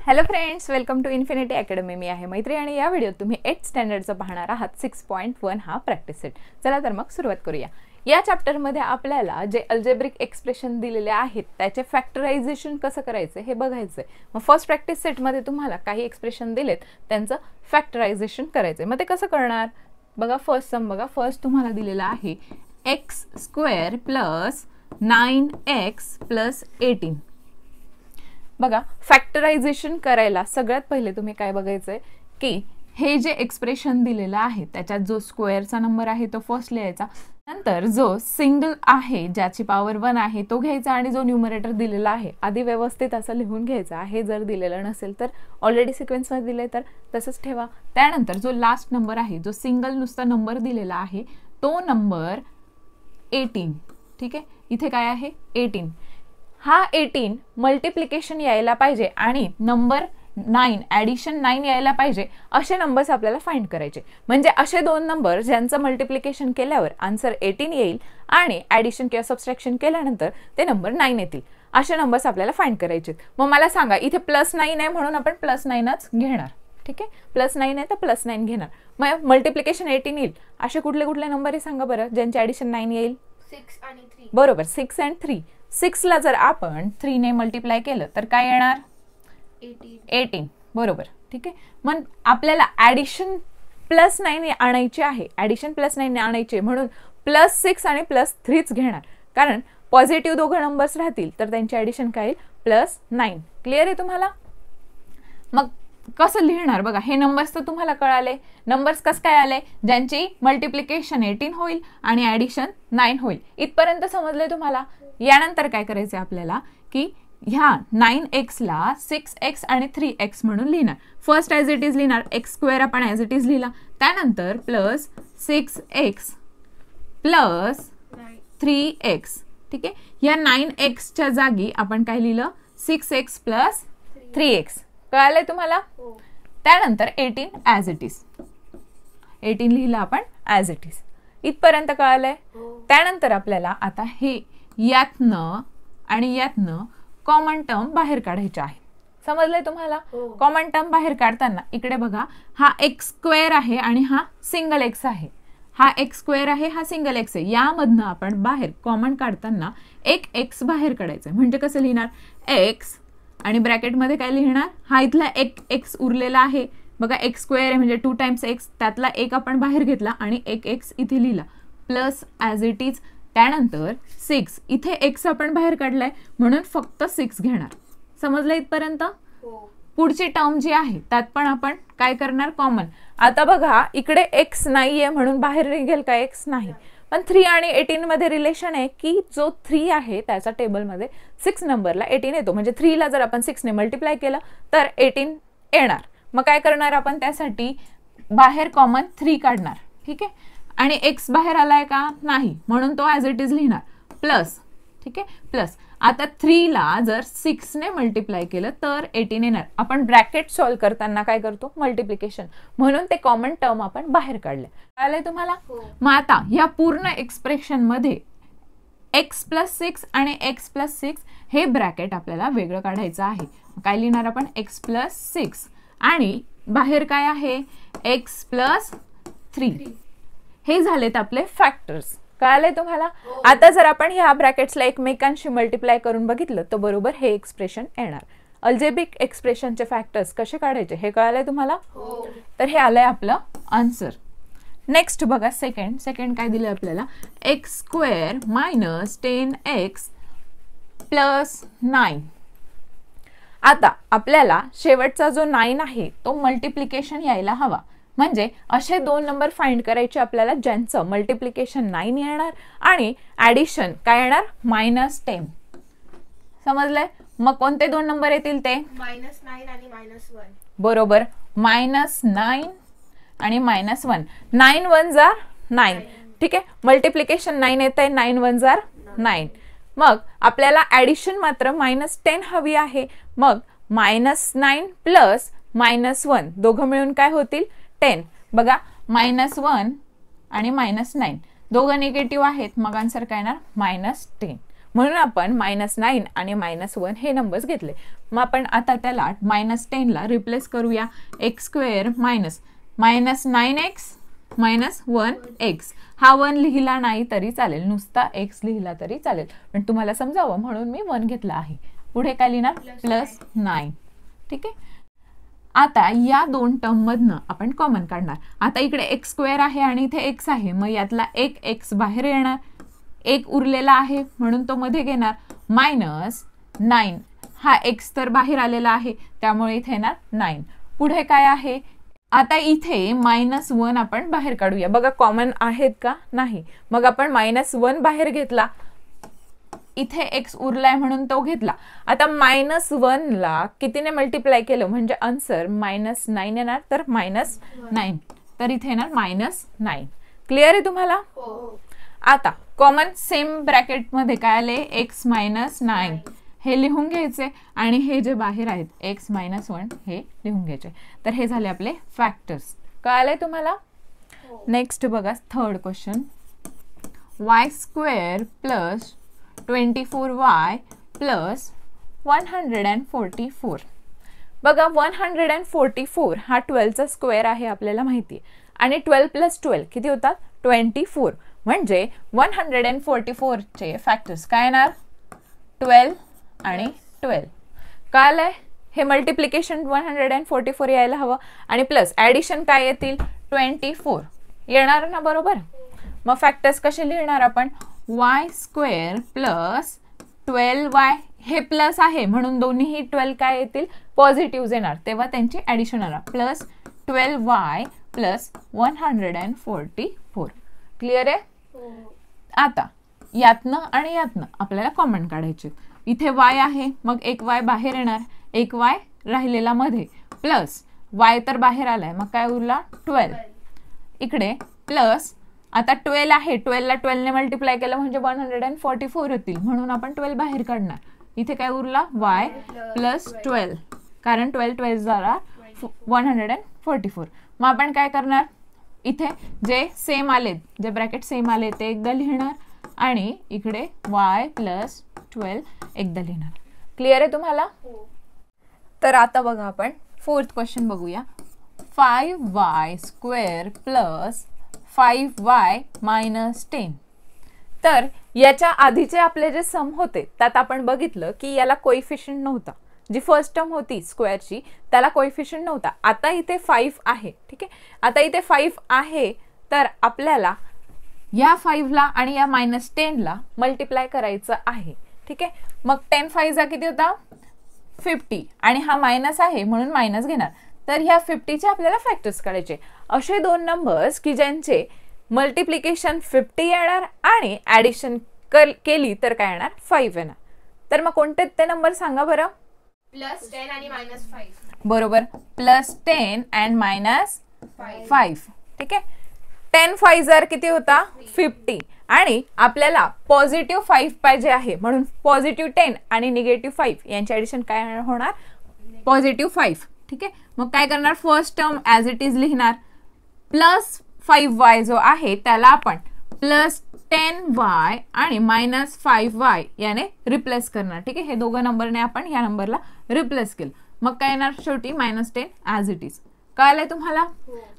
Hello friends, welcome to infinity academy. मी आहे मैत्री आणि या व्हिडिओत तुम्ही 8th स्टँडर्डचं पाहणार आहात 6.1 हा प्रॅक्टिस सेट. चला तर मग सुरुवात करूया. या चॅप्टरमध्ये आपल्याला जे अल्जेब्रिक एक्सप्रेशन दिलेले आहेत त्याचे फॅक्टरायझेशन कसं करायचं हे बघायचं आहे. मग फर्स्ट प्रॅक्टिस सेटमध्ये तुम्हाला काही एक्सप्रेशन दिलेत त्यांचं फॅक्टरायझेशन करायचं आहे. मग ते कसं करणार बघा. फर्स्ट सम बघा. फर्स्ट तुम्हाला दिलेला आहे x² प्लस 9x प्लस 18. बघा, फॅक्टरायझेशन करायला सगळ्यात पहिले तुम्ही काय बघायचंय की हे जे एक्सप्रेशन दिलेलं आहे त्याच्यात जो स्क्वेअरचा नंबर आहे तो फर्स्ट लिहायचा, नंतर जो सिंगल आहे ज्याची पॉवर 1 आहे तो घ्यायचा आणि जो न्यूमरेटर दिलेला आहे आधी व्यवस्थित असं लिहून घ्यायचा. हे जर दिलेलं नसेल तर ऑलरेडी सिक्वेन्समध्ये दिले तर तसंच ठेवा. त्यानंतर जो लास्ट नंबर आहे जो सिंगल नुसता नंबर दिलेला आहे तो नंबर 18. ठीक आहे, इथे काय आहे 18. हा 18 मल्टिप्लिकेशन यायला पाहिजे आणि नंबर 9 ॲडिशन 9 यायला पाहिजे असे नंबर्स आपल्याला फाइंड करायचे. म्हणजे असे दोन नंबर ज्यांचं मल्टिप्लिकेशन केल्यावर आन्सर 18 येईल आणि ॲडिशन किंवा सबट्रॅक्शन केल्यानंतर ते नंबर 9 येतील. असे नंबर्स आपल्याला फाइंड करायचे. मग मला सांगा, इथे +9 आहे म्हणून आपण +9च घेणार. ठीक आहे, +9 आहे तर +9 घेणार. मग मल्टिप्लिकेशन 18 येईल असे कुठले कुठले नंबर आहे सांगा बरं ज्यांचे ॲडिशन 9 येईल. 6 आणि 3. बरोबर, 6 आणि 3. 6 ला जर आपण 3 ने मल्टिप्लाय केलं तर काय येणार 18. बरोबर. ठीक आहे, मग आपल्याला ॲडिशन +9 आणायची आहे. ॲडिशन +9 आणायची म्हणून +6 आणि +3च घेणार, कारण पॉझिटिव्ह दोघं नंबर्स राहतील तर त्यांची ॲडिशन काय येईल +9. क्लिअर आहे तुम्हाला. मग कसं लिहिणार बघा. हे नंबर्स तर तुम्हाला कळाले. नंबर्स कसं काय आले ज्यांची मल्टिप्लिकेशन 18 होईल आणि ॲडिशन 9 होईल. इथपर्यंत समजलंय तुम्हाला. यानंतर काय करायचं आपल्याला की ह्या 9x ला 6x आणि 3x म्हणून लिहिणार. फर्स्ट ॲज इट इज लिहिणार. x² आपण ॲज इट इज लिहिला. त्यानंतर +6x प्लस 3x. ठीक आहे, या 9x च्या जागी आपण काय लिहिलं 6x प्लस 3x. कळालंय तुम्हाला. त्यानंतर 18 ॲज इट इज. 18 लिहिलं आपण ॲज इट इज. इथपर्यंत कळालंय. त्यानंतर आपल्याला आता हे यातनं आणि यातनं कॉमन टर्म बाहेर काढायचे आहे. समजलंय तुम्हाला. कॉमन टर्म बाहेर काढताना इकडे बघा, हा x² आहे आणि हा सिंगल x आहे. हा x² आहे, हा सिंगल x आहे. यामधनं आपण बाहेर कॉमन काढताना एक x बाहेर काढायचं. म्हणजे कसं लिहिणार x आणि ब्रॅकेटमध्ये काय लिहिणार, हा इथला एक x उरलेला आहे बघा. x² आहे म्हणजे 2 टाइम्स x, त्यातला एक आपण बाहेर घेतला आणि एक x इथे लिहिला प्लस ॲज इट इज. त्यानंतर 6 इथे x आपण बाहेर काढलाय म्हणून फक्त 6 घेणार. समजलं इथपर्यंत. पुढची टर्म जी आहे त्यात पण आपण काय करणार कॉमन. आता बघा इकडे x नाहीये म्हणून बाहेर निघेल का x नाही. पण 3 आणि 18 मध्ये रिलेशन आहे की जो 3 आहे त्याच्या टेबलमध्ये 6 नंबरला 18 येतो. म्हणजे 3 ला जर आपण 6 ने मल्टिप्लाय केलं तर 18 येणार. मग काय करणार आपण त्यासाठी बाहेर कॉमन 3 काढणार. ठीक आहे, आणि x बाहेर आलाय का नाही म्हणून तो ॲज इट इज लिहिणार प्लस. ठीक आहे, प्लस. आता 3 ला जर 6 ने मल्टिप्लाय केलं तर 18 येणार. आपण ब्रॅकेट सॉल्व्ह करताना काय करतो मल्टिप्लिकेशन, म्हणून ते कॉमन टर्म आपण बाहेर काढले. कळलंय तुम्हाला. मग आता या पूर्ण एक्सप्रेशन मध्ये x+6 आणि x+6 हे ब्रॅकेट आपल्याला वेगळं काढायचं आहे. काय लिहिणार आपण x+6 आणि बाहेर काय आहे x+3. हे झालेत आपले फॅक्टर्स. कळालंय तुम्हाला. आता जर आपण ह्या ब्रॅकेट्सला एकमेकांशी मल्टिप्लाय करून बघितलं तर बरोबर हे एक्सप्रेशन येणार. अल्जेब्रिक एक्सप्रेशनचे फॅक्टर्स कसे काढायचे हे कळालंय तुम्हाला. तर हे आलंय आपलं आन्सर. नेक्स्ट बघा, सेकंड काय दिलं आपल्याला x² मायनस 10x प्लस 9. आता आपल्याला शेवटचा जो 9 आहे तो मल्टिप्लिकेशन यायला हवा. म्हणजे असे दोन नंबर फाइंड करायचे आपल्याला ज्यांचं मल्टिप्लिकेशन 9 येणार आणि ॲडिशन काय येणार -10. समजलंय. मग कोणते दोन नंबर येतील ते -9 आणि -1. बरोबर, -9 आणि -1. 9 1 जार 9. ठीक आहे, मल्टिप्लिकेशन 9 येत आहे. 9 1 जार 9. मग आपल्याला ॲडिशन मात्र -10 हवी आहे. मग -9 प्लस -1 दोघं मिळून काय होतील 10. बघा, -1 आणि -9 दोघं निगेटिव्ह आहेत. मग आन्सर काय येणार -10. म्हणून आपण -9 आणि -1 हे नंबर्स घेतले. मग आपण आता त्याला -10 ला रिप्लेस करूया. x² -9x -1x. हा 1 लिहिला नाही तरी चालेल, नुसता x लिहिला तरी चालेल, पण तुम्हाला समजावं म्हणून मी 1 घेतला आहे. पुढे काय लिहिणार? +9. ठीक आहे. आता या दोन टर्म मधनं आपण कॉमन काढणार. आता इकडे x² आहे आणि इथे x आहे, मग यातला एक x बाहेर येणार, एक उरलेला आहे म्हणून तो मध्ये घेणार. -9 हा x तर बाहेर आलेला आहे त्यामुळे इथे येणार 9. पुढे काय आहे? आता इथे -1 आपण बाहेर काढूया. बघा कॉमन आहेत का? नाही. मग आपण -1 बाहेर घेतला, इथे x उरलाय म्हणून तो घेतला. आता -1 ला कितीने मल्टिप्लाय केलं म्हणजे आन्सर -9 येणार, तर -9 तर इथे येणार -9. क्लिअर आहे तुम्हाला? आता कॉमन सेम ब्रॅकेट मध्ये काय आले? x -9 हे लिहून घ्यायचे आणि हे जे बाहेर आहेत x -1 हे लिहून घ्यायचे. तर हे झाले आपले फॅक्टर्स. कळालंय तुम्हाला? नेक्स्ट बघा, थर्ड क्वेश्चन. y² + 24y + 144. बघा 144 हा 12चा स्क्वेअर आहे आपल्याला माहिती आहे, आणि 12 + 12 किती होतात? 24. म्हणजे 144 चे फॅक्टर्स काय येणार? 12 आणि 12. कळालंय? हे मल्टिप्लिकेशन 144 यायला हवं आणि प्लस ऍडिशन काय येतील? 24 येणार ना, बरोबर? मग फॅक्टर्स कसे लिहिणार आपण? y² + 12y. हे प्लस आहे म्हणून दोन्हीही 12 काय येतील? पॉझिटिव्ह येणार, तेव्हा त्यांची ऍडिशन येणार. +12y + 144. क्लिअर आहे? आता यातनं आणि यातनं आपल्याला कॉमन काढायचे. इथे y आहे, मग एक y बाहेर येणार, एक y राहिलेला मध्ये, प्लस y तर बाहेर आलाय, मग काय उरला? 12. इकडे प्लस आता 12 आहे, 12 ला 12 ने मल्टिप्लाय केलं म्हणजे 144 होतील, म्हणून आपण 12 बाहेर काढणार. इथे काय उरला? y + 12, कारण 12 12 झाला 144. मग आपण काय करणार? इथे जे सेम आलेत, जे ब्रॅकेट सेम आले ते एकदा लिहिणार आणि इकडे y + 12 एकदा लिहिणार. क्लिअर आहे तुम्हाला? तर आता बघा आपण फोर्थ क्वेश्चन बघूया. 5y² + 5y - 10. तर याच्या आधीचे आपले जे सम होते त्यात आपण बघितलं की याला कोइफिशियंट नव्हता. जी फर्स्ट टर्म होती स्क्वेअरची त्याला कोइफिशियंट नव्हता. आता इथे 5 आहे. ठीक आहे, आता इथे 5 आहे, तर आपल्याला या 5 ला आणि या -10 ला मल्टिप्लाय करायचं आहे. ठीक आहे, मग 10 5 किती होता? 50 आणि हा मायनस आहे म्हणून मायनस घेणार. तर ह्या 50चे आपल्याला फॅक्टर्स काढायचे. असे दोन नंबर्स की ज्यांचे मल्टिप्लिकेशन 50 येणार आणि ऍडिशन केली तर काय येणार? 5 येणार. तर मग कोणते ते नंबर सांगा बरं? +10 आणि -5. बरोबर, +10 and -5. ठीक आहे, 10 5 किती होता? 50 आणि आपल्याला पॉझिटिव्ह 5 पाहिजे आहे म्हणून पॉझिटिव्ह 10 आणि -5 यांचे ऍडिशन काय होणार? +5. ठीक आहे, मग काय करणार? First term as it is लिहिणार, +5y जो आहे त्याला आपण +10y आणि -5y याने रिप्लेस करणार. ठीक आहे, हे दोघं नंबरने आपण या नंबरला रिप्लेस केलं. मग काय येणार? शेवटी -10 ऍज इट इज. कळालंय तुम्हाला?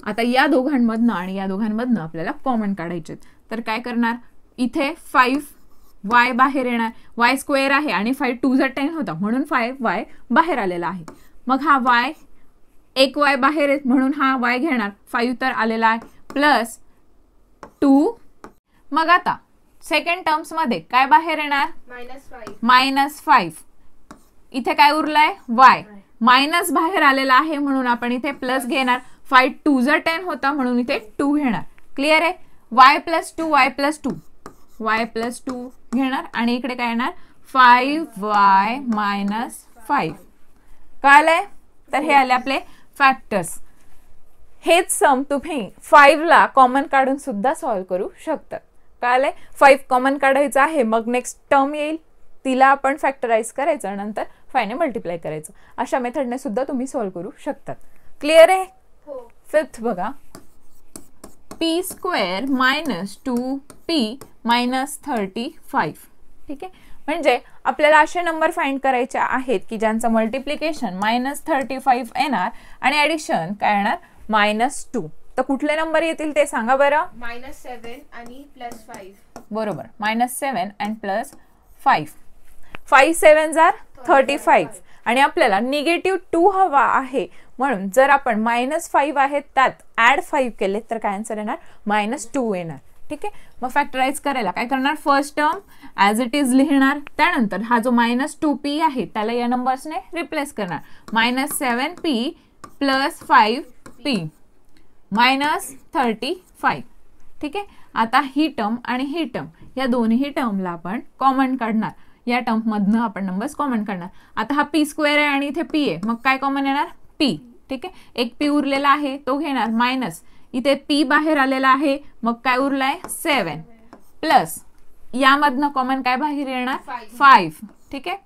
आता या दोघांमधनं आणि या दोघांमधनं आपल्याला कॉमन काढायचे. तर काय करणार? इथे 5y बाहेर येणार, y² आहे आणि 5 2 10 होता म्हणून 5y बाहेर आलेला आहे. मग हा y, एक y बाहेर आहे म्हणून हा y घेणार, 5 तर आलेला आहे, +2. मग आता सेकंड टर्म्स मध्ये काय बाहेर येणार? -5. इथे काय उरलाय? y. मायनस बाहेर आलेला आहे म्हणून आपण इथे प्लस घेणार. 5 2 10 होता म्हणून इथे 2 घेणार. क्लिअर आहे? y + 2 y + 2 y + 2 घेणार आणि इकडे काय येणार? 5y - 5. कळालंय? तर हे आले आपले फॅक्टर्स. हेच सम तुम्ही 5 ला कॉमन काढून सुद्धा सॉल्व्ह करू शकता. कळालंय? 5 कॉमन काढायचं आहे, मग नेक्स्ट टर्म येईल तिला आपण फॅक्टराइज करायचं, नंतर 5 ने मल्टिप्लाय करायचं. अशा मेथडने सुद्धा तुम्ही सॉल्व्ह करू शकतात. क्लिअर आहे? फिफ्थ बघा, p² - 2p - 35. ठीक आहे, म्हणजे आपल्याला असे नंबर फाइंड करायचे आहेत की ज्यांचं मल्टिप्लिकेशन -35 येणार आणि ऍडिशन काय येणार -2. तर कुठले नंबर येतील ते सांगा बरं. -7 आणि +5. बरोबर, -7 आणि +5. 5 7 आर 35 आणि आपल्याला -2 हवा आहे, म्हणून जर आपण -5 आहेत त्यात ऍड 5 केले तर काय आन्सर येणार -2 येणार. ठीक आहे, मग फॅक्टराइज करायला काय करणार, first term as it is लिहिणार, त्यानंतर हा जो -2p आहे त्याला या नंबर्सने रिप्लेस करणार. -7p + 5p -35. ठीक आहे, आता ही टर्म आणि ही टर्म या दोन्ही टर्मला आपण कॉमन काढणार. या टर्म मधनं आपण नंबर्स कॉमन काढणार. आता हा p² आहे आणि इथे p आहे, मग काय कॉमन येणार p. ठीक आहे, एक p उरलेला आहे तो घेणार, मायनस इथे p बाहेर आलेला आहे, मग काय उरलाय 7 प्लस यामधनं कॉमन काय बाहेर येणार 5. ठीक आहे,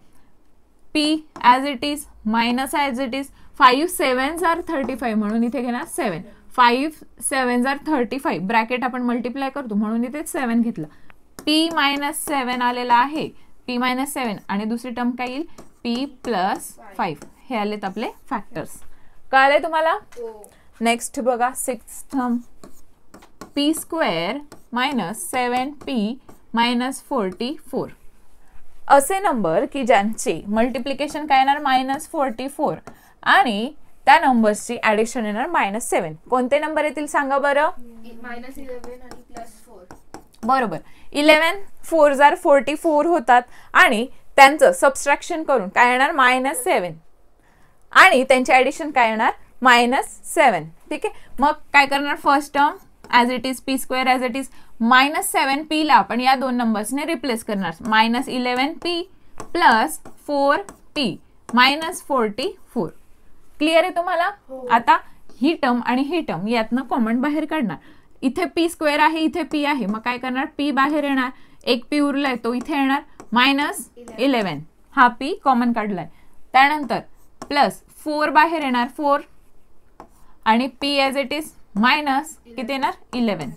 p as it is minus as it is. 5 7 are 35 म्हणून इथे घेणार 7. 5 7 आर 35 ब्रॅकेट आपण मल्टिप्लाय करतो म्हणून इथे 7 घेतलं. p -7 आलेला आहे, p -7 आणि दुसरी टर्म काय येईल p + 5. हे आलेत आपले फॅक्टर्स. कळले तुम्हाला. नेक्स्ट बघा 6th टर्म, p² - 7p - 44. असे नंबर की ज्यांचे मल्टिप्लिकेशन काय येणार -44 आणि त्या नंबर्सची ऍडिशन येणार -7. कोणते नंबर येतील सांगा बरं. -11 आणि +4. बरोबर, 11 4 आर 44 होतात आणि त्यांचं सबस्ट्रॅक्शन करून काय येणार -7 आणि त्यांचे ऍडिशन काय येणार -7. ठीक आहे, मग काय करणार, first term as it is p² as it is, -7p ला आपण या दोन नंबर्सने रिप्लेस करणार. -11p + 4p -44. क्लिअर आहे तुम्हाला. आता ही टर्म आणि ही टर्म यातनं कॉमन बाहेर काढणार. इथे p² आहे, इथे p आहे, मग काय करणार, p बाहेर येणार, एक p उरलाय तो इथे येणार, -11 हा p कॉमन काढलाय, त्यानंतर प्लस 4 बाहेर येणार 4 आणि p as it is minus किती येणार 11.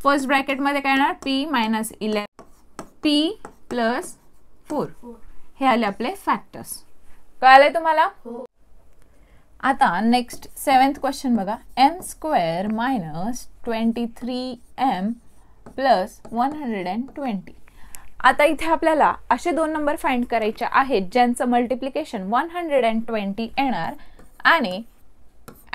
फर्स्ट ब्रॅकेट मध्ये काय येणार p - 11 p + 4. हे आले आपले फॅक्टर्स. कळाले तुम्हाला. आता नेक्स्ट 7th क्वेश्चन बघा, m² - 23m + 120. आता इथे आपल्याला असे दोन नंबर फाइंड करायचे आहेत ज्यांचं मल्टिप्लिकेशन 120 येणार आणि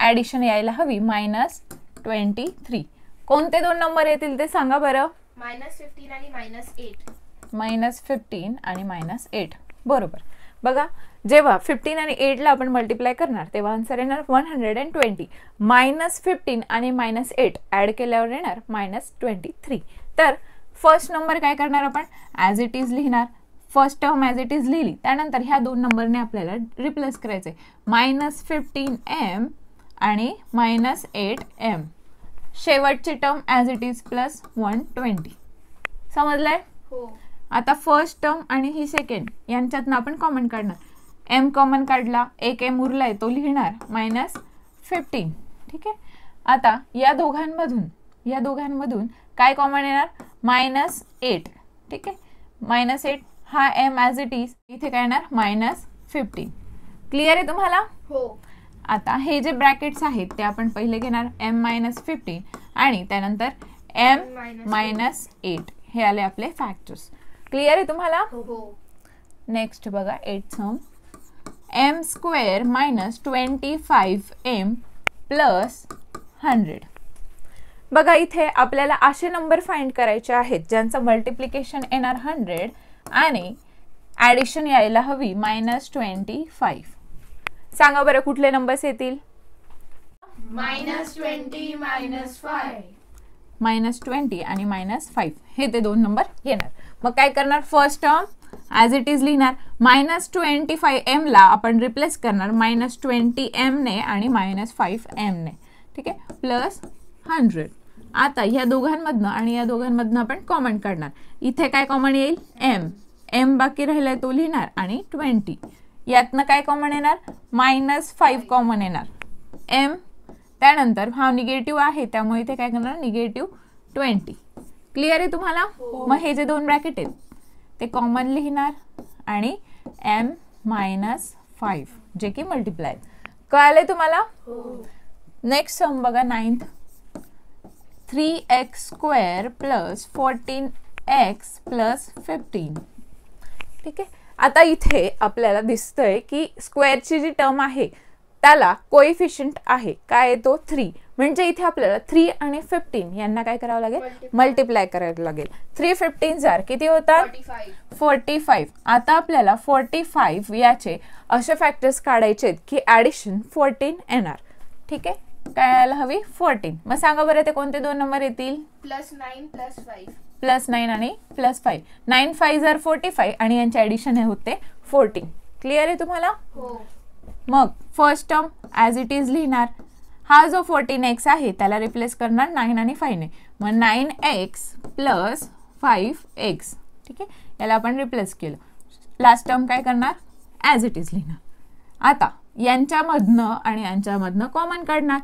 ऍडिशन यायला हवी -23. कोणते दोन नंबर येतील ते सांगा बरं. -15 आणि -8. -15 आणि -8. बरोबर, बघा जेव्हा 15 आणि 8 ला आपण मल्टिप्लाय करणार तेव्हा आन्सर येणार 120. -15 आणि -8 ऍड केल्यावर येणार -23. तर फर्स्ट नंबर काय करणार आपण, ॲज इट इज लिहिणार. First term as it is लिहिली, त्यानंतर ह्या दोन नंबरने आपल्याला रिप्लेस करायचे. -15m आणि -8m. शेवटची टर्म ॲज इट इज +120. समजलंय. आता फर्स्ट टर्म आणि ही सेकंड यांच्यातनं आपण कॉमन काढणार. m कॉमन काढला, एक m उरलाय तो लिहिणार -15. ठीक आहे, आता या दोघांमधून काय कॉमन येणार -8. ठीक आहे, -8 हा m ॲज इट इज, इथे काय येणार -15. क्लिअर आहे तुम्हाला. हो. आता हे जे ब्रॅकेट्स आहेत ते आपण पहिले घेणार m - 15 आणि त्यानंतर m - 8. हे आले आपले फॅक्टर्स. क्लिअर आहे तुम्हाला. हो. नेक्स्ट बघा 8th सम, m² - 25m + 100. बघा इथे आपल्याला असे नंबर फाइंड करायचे आहेत ज्यांचं मल्टिप्लिकेशन येणार 100 आणि ऍडिशन यायला हवी -25. सांगा बरं कुठले नंबर्स येतील. -20 -5 आणि -5 हे ते दोन नंबर येणार. मग काय करणार, first term as it is लिहिणार. -25m ला आपण रिप्लेस करणार -20m ने आणि -5m ने. ठीक आहे, +100. आता ह्या दोघांमधनं आणि या दोघांमधनं आपण कॉमन काढणार. इथे काय कॉमन येईल m बाकी राहिलाय तो लिहिणार आणि 20. यातनं काय कॉमन येणार -5 कॉमन येणार m. त्यानंतर हा निगेटिव्ह आहे त्यामुळे इथे काय करणार -20. क्लिअर आहे तुम्हाला. मग हे जे दोन ब्रॅकेट आहेत ते कॉमन लिहिणार आणि m मायनस 5 जे की मल्टिप्लाय. कळालंय तुम्हाला? नेक्स्ट सम बघा 9th. 3x square plus 14x plus 15. ठीक आहे. आता इथे आपल्याला दिसतंय की स्क्वेअरची जी टर्म आहे त्याला कोएफिशियंट आहे काय येतो 3. म्हणजे इथे आपल्याला 3 आणि 15 यांना काय करावं लागेल? मल्टिप्लाय करायला लागेल. 3 15 जार किती होतात? 45. आता आपल्याला 45 याचे असे फॅक्टर्स काढायचे आहेत की ऍडिशन 14 येणार. ठीक आहे. काय यायला हवी? 14. मग सांगा बरं ते कोणते दोन नंबर येतील? +9 + 5. +9 आणि +5. 9 5 जार 45 आणि यांचे ऍडिशन हे होते 14. क्लिअर आहे तुम्हाला? हो. मग first term as it is लिहिणार. हा जो 14x आहे त्याला रिप्लेस करणार 9 आणि 5 ने. मग 9x + 5x. ठीक आहे. याला आपण रिप्लेस केलं. लास्ट टर्म काय करणार? ॲज इट इज लिहिणार. आता यांच्यामधनं आणि यांच्यामधनं कॉमन काढणार.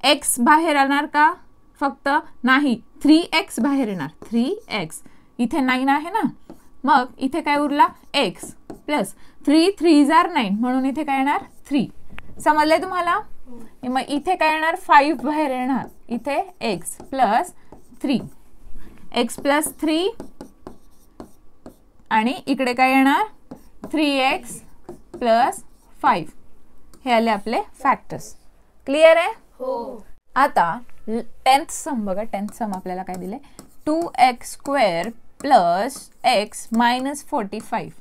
x बाहेर येणार का? फक्त नाही. 3x बाहेर येणार. 3x. इथे 9 आहे ना. मग इथे काय उरला? x प्लस 3 3 जार 9 म्हणून इथे काय येणार? 3. समजले तुम्हाला? मग इथे काय येणार? 5 बाहेर येणार. इथे x प्लस 3. x प्लस 3 आणि इकडे काय येणार? 3x plus 5. हे आले आपले फॅक्टर्स. क्लिअर आहे? हो. आता 10th सम बघा. 10th सम आपल्याला काय दिले? 2x square plus x minus 45.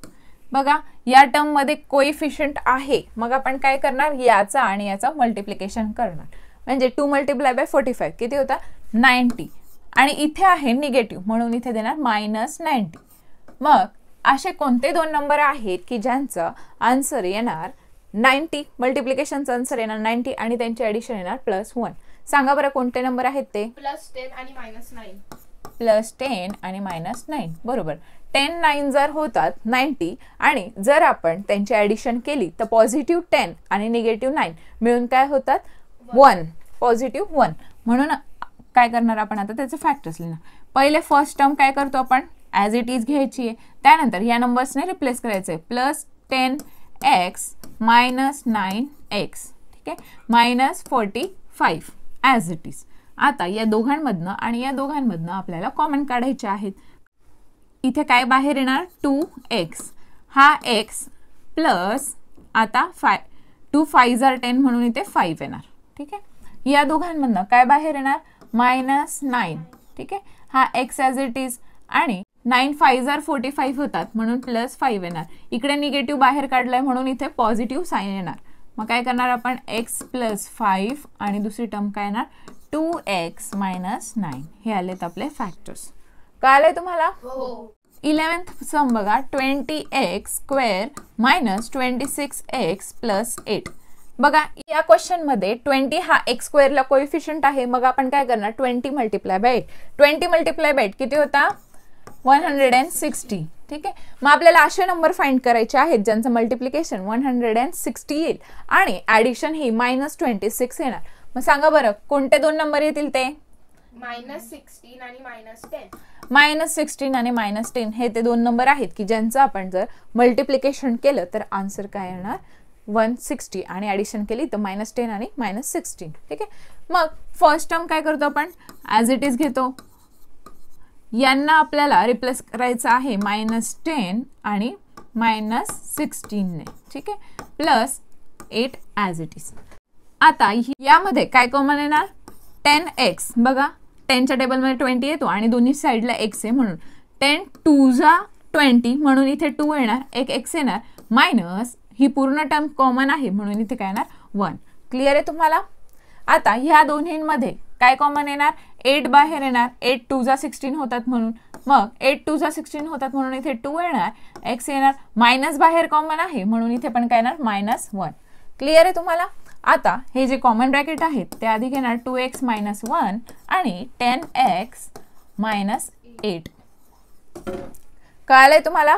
बघा या टर्म मध्ये कोएफिशियंट आहे. मग आपण काय करणार? याचा आणि याचा मल्टिप्लिकेशन करणार. म्हणजे 2 × 45 किती होता? 90. आणि इथे आहे निगेटिव्ह म्हणून इथे देणार -90. मग असे कोणते दोन नंबर आहेत की ज्यांचं आन्सर येणार 90? मल्टिप्लिकेशनचं आन्सर येणार 90 आणि त्यांचे ऍडिशन येणार +1. सांगा बरं कोणते नंबर आहेत ते? +10 आणि -9. +10 आणि -9. बरोबर. 10 9 जर होतात 90 आणि जर आपण त्यांची ऍडिशन केली तर +10 आणि -9 मिळून काय होतात? 1. +1. म्हणून काय करणार आपण आता? त्याचे फॅक्टर्स लिहिणार. पहिले फर्स्ट टर्म काय करतो आपण? ॲज इट इज घ्यायची आहे. त्यानंतर या नंबर्सने रिप्लेस करायचे. +10x -9x. ठीक आहे. -45 ॲज इट इज. आता या दोघांमधनं आणि या दोघांमधनं आपल्याला कॉमन काढायचे आहेत. इथे काय बाहेर येणार? 2x. हा x प्लस आता 2 5 जार 10 म्हणून इथे 5 येणार. ठीक आहे. या दोघांमधनं काय बाहेर येणार? -9. ठीक आहे. हा x ॲज इट इज आणि 9 5 जार 45 होतात म्हणून +5 येणार. इकडे निगेटिव्ह बाहेर काढलाय म्हणून इथे पॉझिटिव्ह साइन येणार. मग काय करणार आपण? x + 5 आणि दुसरी टर्म काय येणार? 2x - 9. हे आलेत आपले फॅक्टर्स. कळालंय तुम्हाला? हो. 11th सम बघा. 20x square - 26x + 8. बघा या क्वेश्चन मध्ये 20 हा x स्क्वेअरला कोएफिशियंट आहे. मग आपण काय करणार? 20 × 8. 20 × 8 किती होता? 160. ठीक आहे. मग आपल्याला असे नंबर फाइंड करायचे आहेत ज्यांचं मल्टिप्लिकेशन 160 येईल आणि ऍडिशन ही -26 येणार. मग सांगा बरं कोणते दोन नंबर येतील ते? -16 आणि -10. -16 आणि -10 हे ते दोन नंबर आहेत की ज्यांचं आपण जर मल्टिप्लिकेशन केलं तर आन्सर काय येणार? 160 आणि ऍडिशन केली तर -10 आणि -16. ठीक आहे. मग फर्स्ट टर्म काय करतो आपण? ॲज इट इज घेतो. यांना आपल्याला रिप्लेस करायचं आहे -10 आणि -16 ने. ठीक आहे. +8 ॲज इट इज. आता यामध्ये काय कॉमन येणार? 10x. बघा 10च्या टेबलमध्ये 20 येतो आणि दोन्ही साईडला x आहे म्हणून 10 2 जा 20 म्हणून इथे 2 येणार. एक x येणार मायनस ही पूर्ण टर्म कॉमन आहे म्हणून इथे काय येणार? 1. क्लिअर आहे तुम्हाला? आता ह्या दोन्हींमध्ये काय कॉमन येणार? 8 बाहेर येणार. 8 2 जा 16 होतात म्हणून. मग 8 2 जा 16 होतात म्हणून इथे 2 येणार. x येणार. मायनस बाहेर कॉमन आहे म्हणून इथे पण काय येणार? -1. क्लिअर आहे तुम्हाला? आता हे जे कॉमन ब्रॅकेट आहेत ते आधी घेणार 2x - 1 आणि 10x - 8. कळालंय तुम्हाला?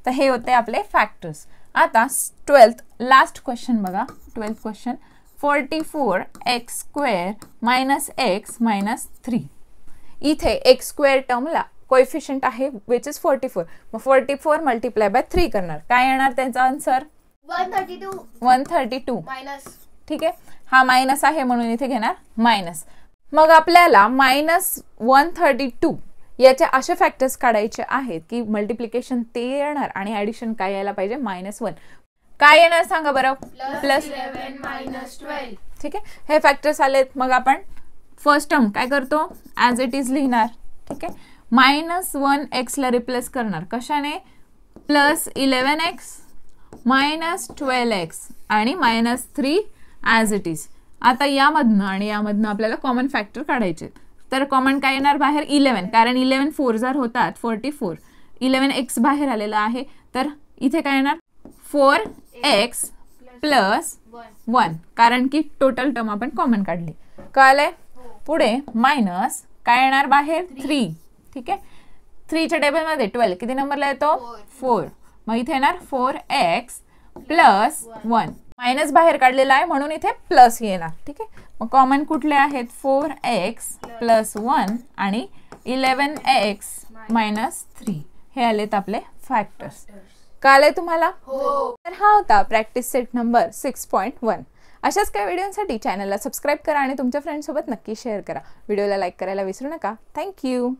तर हे होते आपले फॅक्टर्स. आता 12th लास्ट क्वेश्चन बघा. 12th question. 44x² - x - 3. इथे x² टर्मला कोएफिशियंट आहे विच इज 44. मग 44 मल्टिप्लाय बाय 3 करणार, काय येणार त्यांचा आन्सर 132. मायनस. ठीक आहे, हा मायनस आहे म्हणून इथे घेणार मायनस. मग आपल्याला -132 याचे असे फॅक्टर्स काढायचे आहेत की मल्टिप्लिकेशन ते येणार आणि ऍडिशन काय यायला पाहिजे -1. काय येणार सांगा बरं, प्लस 11 मायनस 12. ठीक आहे, हे फॅक्टर्स आलेत. मग आपण फर्स्ट टर्म काय करतो, ऍज इट इज लिहिणार. ठीक आहे, -1x ला रिप्लेस करणार कशाने, +11x -12x आणि -3 ऍज इट इज. आता यामधनं आणि यामधनं आपल्याला कॉमन फॅक्टर काढायचे. तर कॉमन काय येणार बाहेर 11, कारण 11 4 जर होतात 44. 11x बाहेर आलेला आहे, तर इथे काय येणार 4x प्लस 1, कारण की टोटल टर्म आपण कॉमन काढली. कळलंय. पुढे मायनस काय येणार बाहेर 3. ठीक आहे, 3 च्या टेबल मध्ये 12 किती नंबरला येतो 4. मग इथे येणार 4x प्लस 1. मायनस बाहेर काढलेला आहे म्हणून इथे प्लस येणार. ठीक आहे, मग कॉमन कुठले आहेत 4x प्लस 1 आणि 11x मायनस 3. हे आलेत आपले फॅक्टर्स. कळलंय तुम्हाला. तर हा होता प्रॅक्टिस सेट नंबर 6.1. अशाच काही व्हिडिओसाठी चॅनलला सबस्क्राईब करा आणि तुमच्या फ्रेंड्स सोबत नक्की शेअर करा. व्हिडिओला लाईक करायला विसरू नका. थँक्यू.